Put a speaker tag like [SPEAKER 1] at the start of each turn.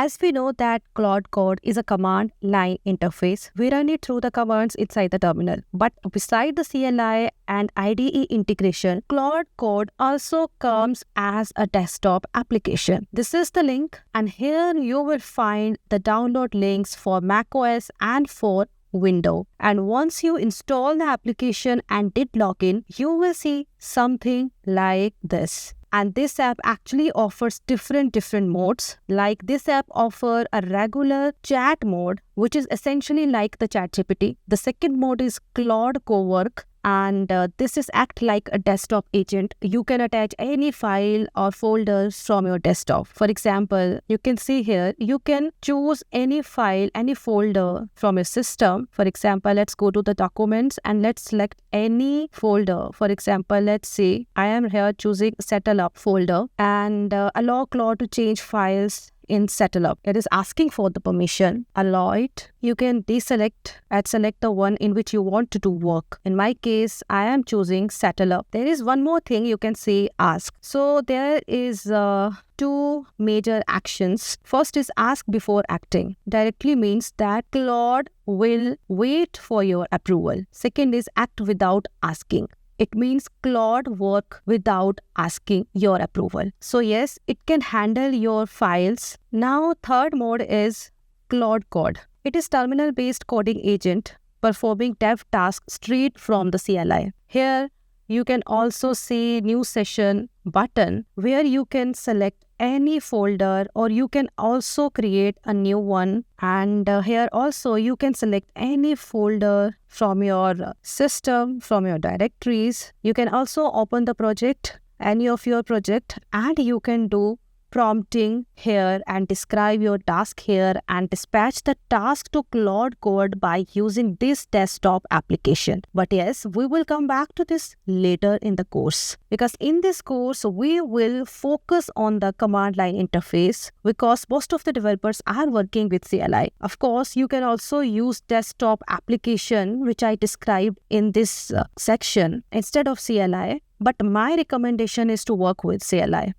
[SPEAKER 1] As we know that Claude Code is a command line interface, we run it through the commands inside the terminal. But beside the CLI and IDE integration, Claude Code also comes as a desktop application. This is the link, and here you will find the download links for macOS and for Windows. And once you install the application and did login, you will see something like this. And this app actually offers different modes. Like this app offers a regular chat mode, which is essentially like the ChatGPT. The second mode is Claude Cowork, and this is act like a desktop agent. You can attach any file or folders from your desktop. For example, you can see here, you can choose any file, any folder from your system. For example, let's go to the documents and let's select any folder. For example, let's say I am here choosing Settle Up folder, and allow Claude to change files in Settle Up. It is asking for the permission. Allow it. You can deselect and select the one in which you want to do work. In my case, I am choosing Settle Up. There is one more thing you can say ask. So there is two major actions. First is ask before acting. Directly means that Claude will wait for your approval. Second is act without asking. It means Claude work without asking your approval. So yes, it can handle your files. Now third mode is Claude Code. It is terminal-based coding agent performing dev tasks straight from the CLI. Here you can also see new session button where you can select any folder, or you can also create a new one. And here also you can select any folder from your system, from your directories. You can also open the project, any of your project, and you can do prompting here and describe your task here and dispatch the task to Claude Code by using this desktop application. But yes, we will come back to this later in the course, because in this course we will focus on the command line interface, because most of the developers are working with CLI. Of course, you can also use desktop application, which I described in this section, instead of CLI. But my recommendation is to work with CLI.